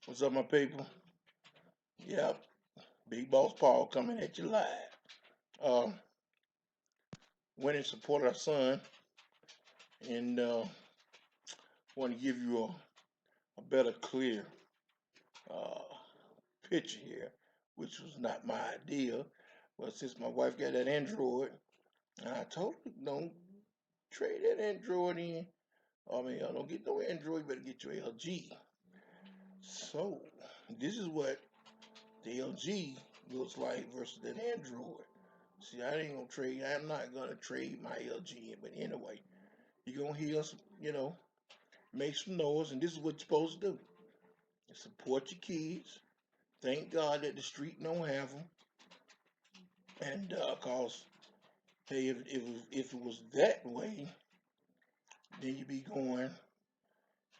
What's up, my people? Yep, Big Boss Paul coming at you live. Went and supported our son, and want to give you a better, clear picture here, which was not my idea. But since my wife got that Android, and I told her, don't trade that Android in. Don't get no Android, you better get your LG. So, this is what the LG looks like versus that Android. See, I'm not gonna trade my LG in, but anyway, you're gonna hear us, make some noise, and this is what you're supposed to do. Support your kids. Thank God that the street don't have them. And cause, hey, if it was that way, then you'd be going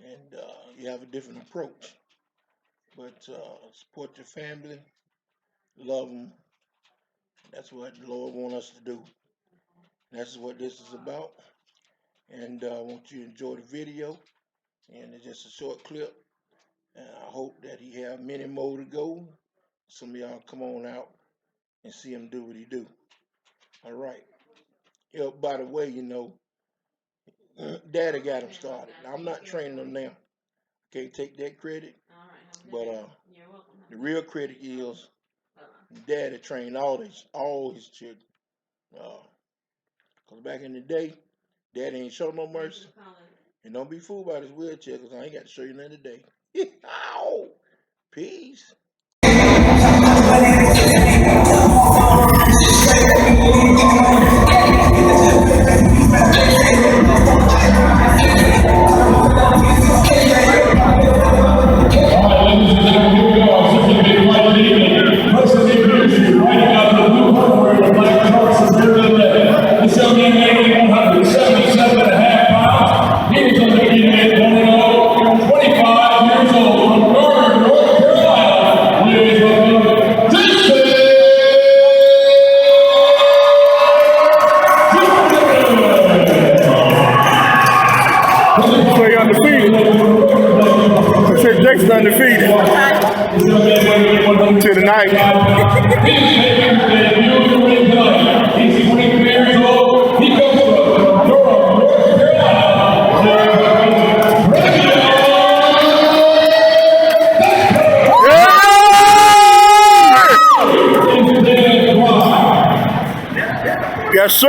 and you have a different approach. But support your family, love them. That's what the Lord wants us to do. That's what this is about. And I want you to enjoy the video. And it's just a short clip. And I hope that he have many more to go. Some of y'all come on out and see him do what he do. All right. By the way, Daddy got him started. I'm not training him now. Can't take that credit. But the real credit is Daddy trained all his children. Cause back in the day, Daddy ain't show no mercy. And don't be fooled by this wheelchair, cause I ain't got to show you nothing today. Ow! Peace. Undefeated to the night. He's 23 years old. He comes from Durham, North Carolina. Yes, sir.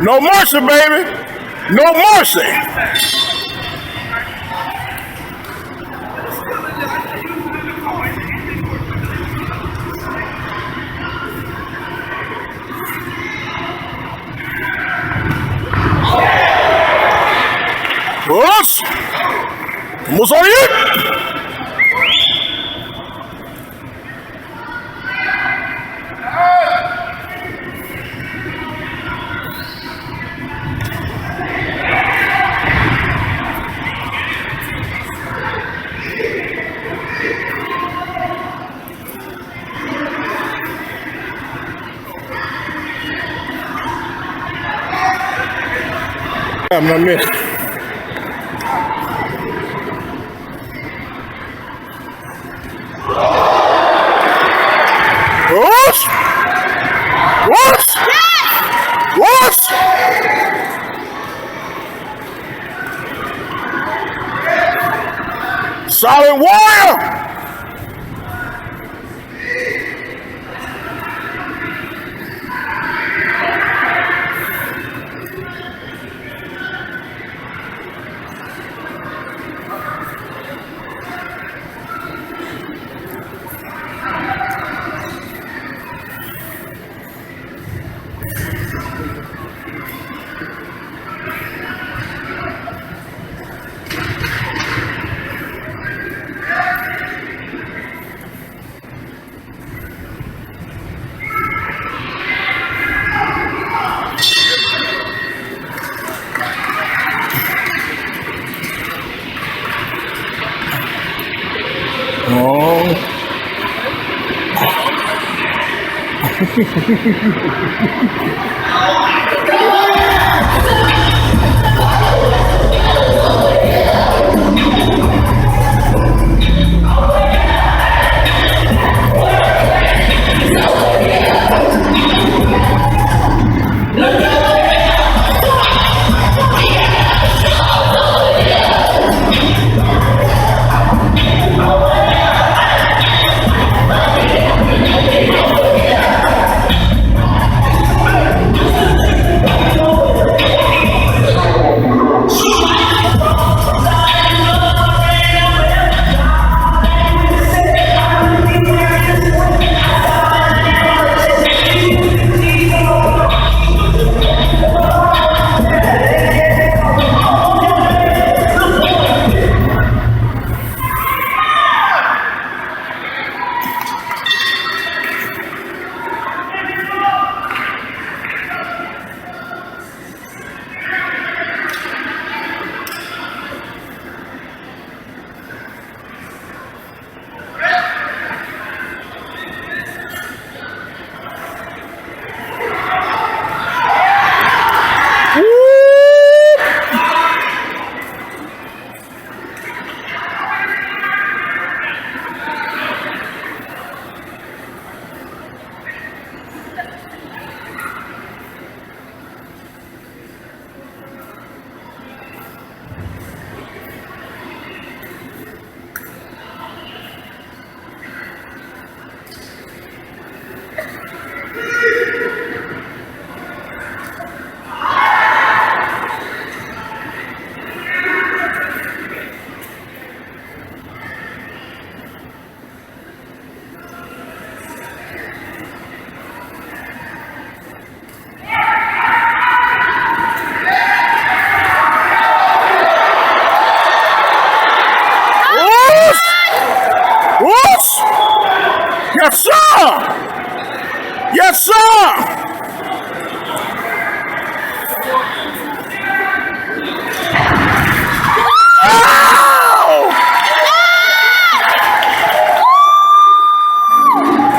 No mercy, baby. No mercy. Vamos. Vamos a ir. I'm not missing. Whoosh! Whoosh! Whoosh! Solid warrior! Yes, sir! Yes, sir! Oh!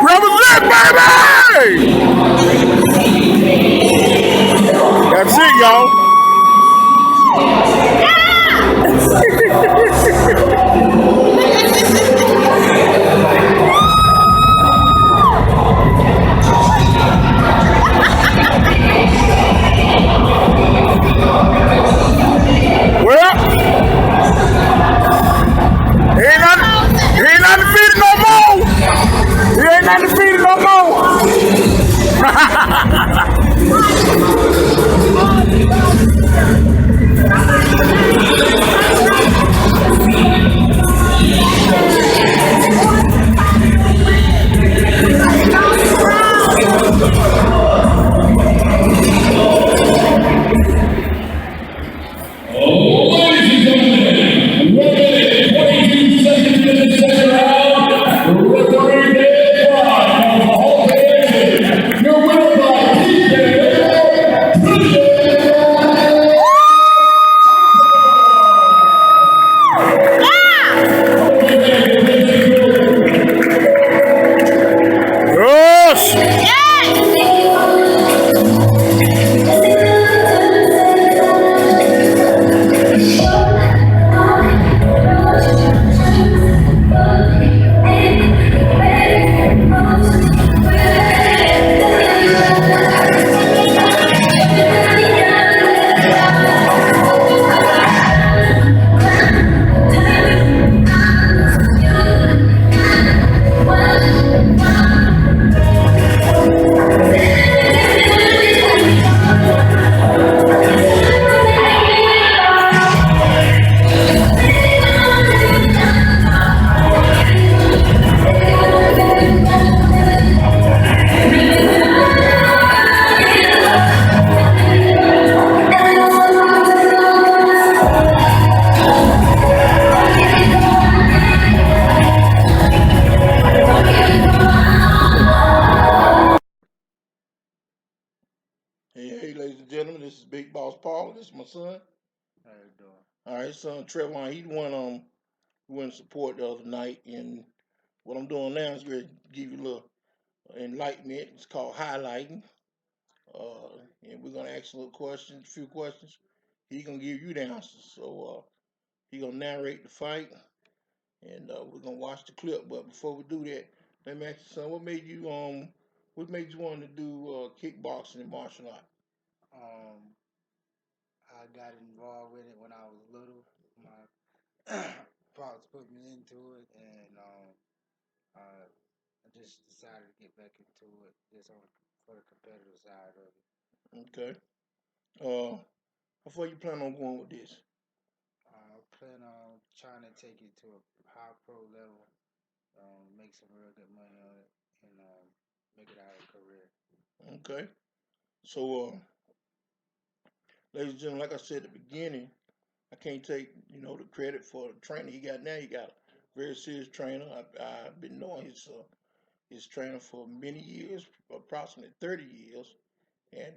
Represent, baby! That's it, y'all. Well, he ain't undefeated no more. He ain't undefeated no Hey, ladies and gentlemen, this is Big Boss Paul. This is my son. How you doing? All right, son Trelvon. He went support the other night, and what I'm doing now is going to give you a little enlightenment. It's called highlighting. And we're gonna ask a few questions. He's gonna give you the answers. So he's gonna narrate the fight, and we're gonna watch the clip. But before we do that, let me ask you something. What made you want to do kickboxing and martial art? I got involved with it when I was little. My pops put me into it, and I just decided to get back into it just for the competitive side of it. Okay. How far you plan on going with this? I plan on trying to take it to a high pro level, make some real good money on it, and make it out of a career. Okay. So, ladies and gentlemen, like I said at the beginning, I can't take the credit for the training he got now. He got a very serious trainer. I've been knowing his trainer for many years, approximately 30 years, and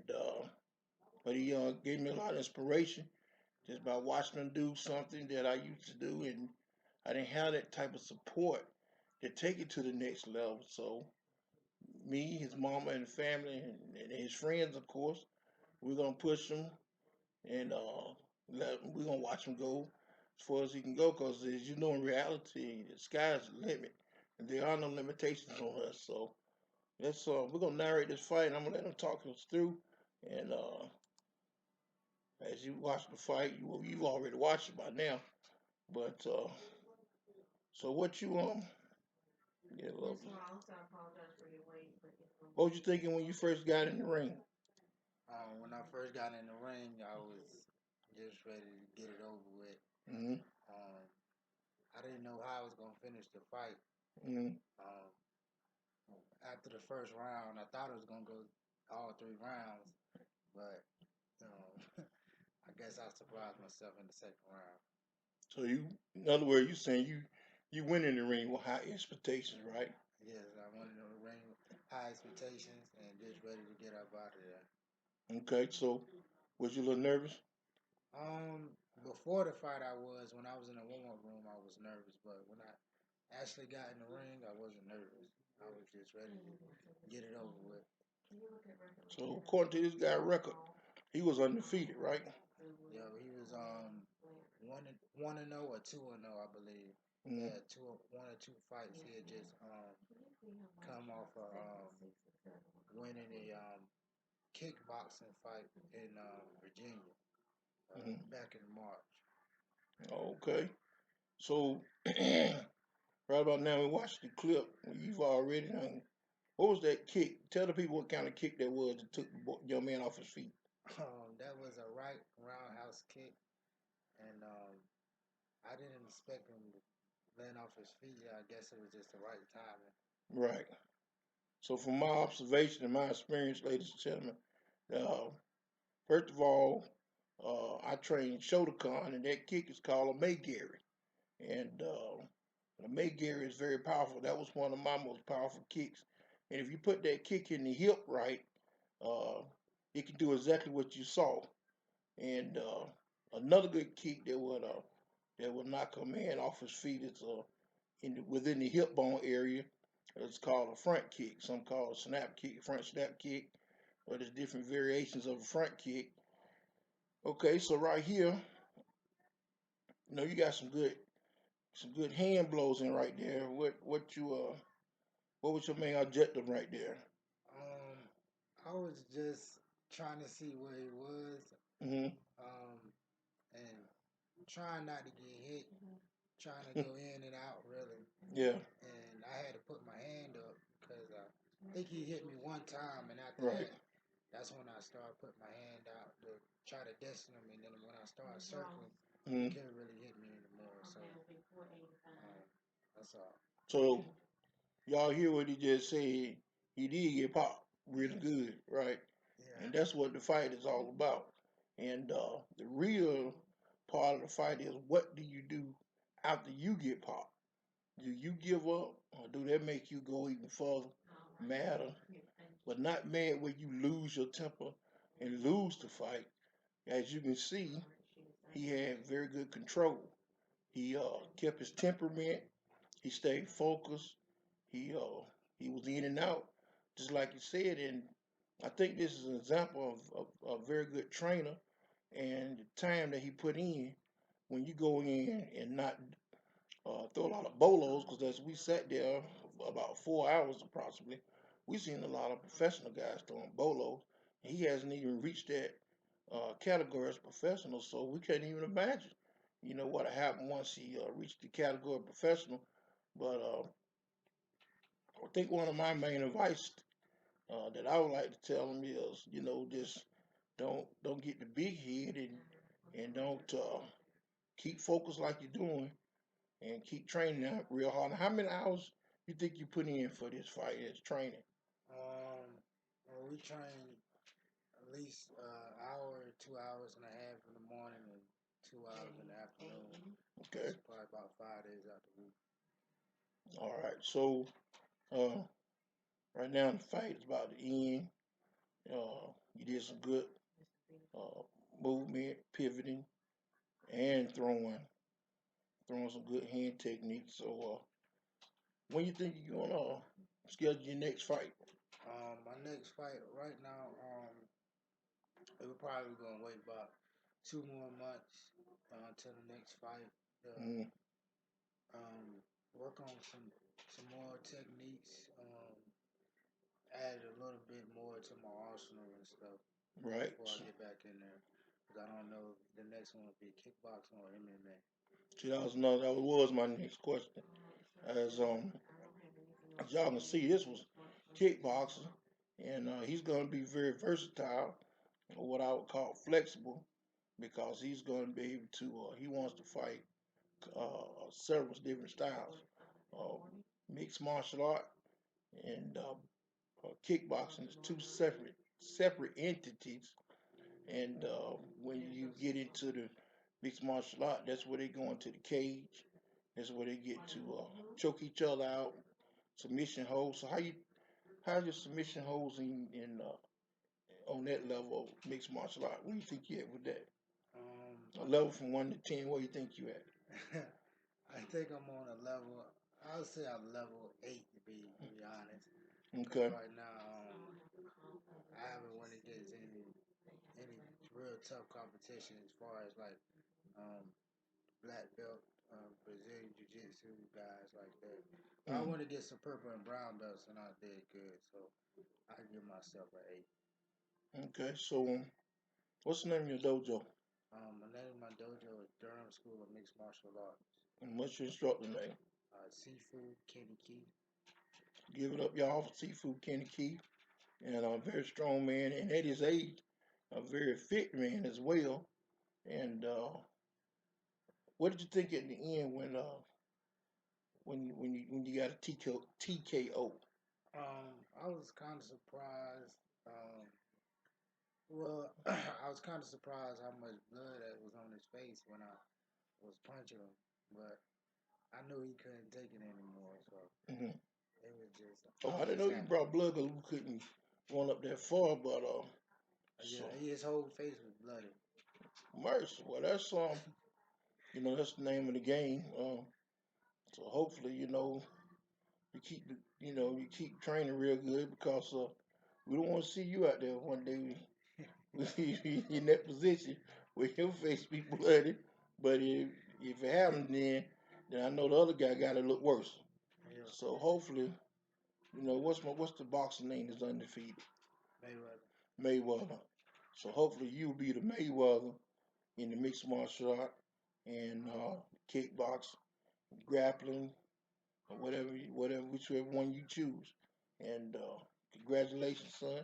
but he gave me a lot of inspiration just by watching him do something that I used to do, and I didn't have that type of support to take it to the next level. So me, his mama, and the family, and his friends, of course, we're gonna push him, and we're gonna watch him go as far as he can go. Because as you know, in reality, the sky's the limit, and there are no limitations on us. So let's we're gonna narrate this fight, and I'm gonna let him talk us through. And as you watch the fight, you've already watched it by now. But so what you yeah, love. What was you thinking when you first got in the ring? When I first got in the ring, I was just ready to get it over with. Mm-hmm. I didn't know how I was gonna finish the fight. Mm-hmm. After the first round, I thought it was gonna go all 3 rounds, but I guess I surprised myself in the second round. So in other words, you saying you went in the ring with high expectations, right? Yes, I went in the ring with high expectations and just ready to get up out of there. Okay, so was you a little nervous? Before the fight, I was. When I was in the warm-up room, I was nervous, but when I actually got in the ring, I wasn't nervous. I was just ready to get it over with. So according to this guy's record, he was undefeated, right? Yeah, he was 1-0 or 2-0, I believe. He Mm-hmm. had one or two fights. He had just come off of winning a kickboxing fight in Virginia Mm-hmm. back in March. Okay, so right about now we watched the clip. You've already done. What was that kick? Tell the people what kind of kick that was that took the young man off his feet. That was a right roundhouse kick, and I didn't expect him to land off his feet. I guess it was just the right timing. Right. So from my observation and my experience, ladies and gentlemen, uh, first of all, I trained Shotokan, and that kick is called a Megari. And a Megari is very powerful. That was one of my most powerful kicks. And if you put that kick in the hip right, uh, it can do exactly what you saw. And another good kick that would knock a man off his feet is within the hip bone area. It's called a front kick. Some call it a snap kick, front snap kick, but there's different variations of a front kick. Okay, so right here, you got some good hand blows in right there. What was your main objective right there? Um, I was just trying to see where he was, Hmm. um, and trying not to get hit, trying to go in and out really. Yeah. And I had to put my hand up because I think he hit me one time, and after Right. that, that's when I started putting my hand out to try to distance him. And then when I started circling, he Hmm. couldn't really hit me anymore. So that's all. So y'all hear what he just said? He did get popped really Yes. good, right? Yeah. And that's what the fight is all about. And the real part of the fight is, what do you do after you get popped? Do you give up, or do that make you go even further? Matter, but not mad where you lose your temper and lose the fight. As you can see, he had very good control. He kept his temperament. He stayed focused. He he was in and out. just like you said, and I think this is an example of a very good trainer and the time that he put in when you go in and not throw a lot of bolos, because as we sat there about 4 hours approximately, we seen a lot of professional guys throwing bolos. He hasn't even reached that category as professional, so we can't even imagine, what happened once he reached the category of professional. But I think one of my main advice that I would like to tell him is, just don't get the big head and don't keep focused like you're doing and keep training out real hard. Now, how many hours you think you put in for this fight as training? Well, we train at least hour, 2 hours and a half in the morning and 2 hours in the afternoon. Okay. It's probably about 5 days out the week. All right. So uh, right now the fight is about to end. You did some good uh, movement, pivoting, and throwing some good hand techniques. So when you think you're gonna schedule your next fight? My next fight right now, we're probably gonna wait about 2 more months until the next fight. Mm, Work on some more techniques. Add a little bit more to my arsenal and stuff right. before I get back in there. Because I don't know if the next one will be kickboxing or MMA. See, that was my next question. As y'all can see, this was kickboxing, and he's going to be very versatile, or what I would call flexible, because he's going to be able to. He wants to fight several different styles, uh, mixed martial art and kickboxing is two separate entities. And when you get into the mixed martial art, that's where they go into the cage. That's where they get to choke each other out, submission holds. So how's your submission holds in on that level of mixed martial art? Where do you think you at with that? A level from 1 to 10, where you think you at? I think I'm on a level. I would say I'm level 8 to be honest. Okay. Right now, I haven't went against any real tough competition as far as like um, black belt, Brazilian Jiu Jitsu guys like that. But I went against some purple and brown belts and I did good, so I give myself an 8. Okay. So what's the name of your dojo? My name of my dojo is Durham School of Mixed Martial Arts. And what's your instructor name? Seafood Kenny Key. Give it up, y'all, for Seafood Kenny Key. And a very strong man, and at his age, a very fit man as well. And what did you think at the end when you got a TKO? I was kind of surprised. Well, I was kind of surprised how much blood that was on his face when I was punching him, but I knew he couldn't take it anymore, so Mm-hmm. it was just. Oh, I I was didn't just know you happy. brought blood because we couldn't run up that far, but Yeah, so his whole face was bloody. mercy. Well, that's that's the name of the game. So hopefully, you keep training real good because we don't want to see you out there one day in that position where your face be bloody. But if it happens, then I know the other guy got to look worse. Yeah. So hopefully, what's the boxing name that's undefeated? Mayweather. Mayweather. So hopefully you'll be the Mayweather in the mixed martial art and kickboxing, grappling, or whichever one you choose. And congratulations, son.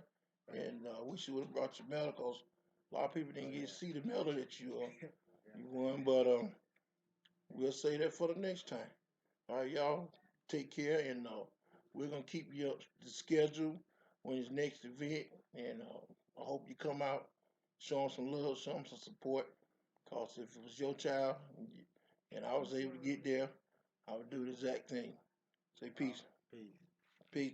And I wish you would have brought your medal because a lot of people didn't get to see the medal that you won. But we'll say that for the next time. All right, y'all. Take care, and we're gonna keep you up the schedule when his next event. And I hope you come out, show him some love, show him some support. Cause if it was your child and I was able to get there, I would do the exact thing. Say peace. Peace. Peace.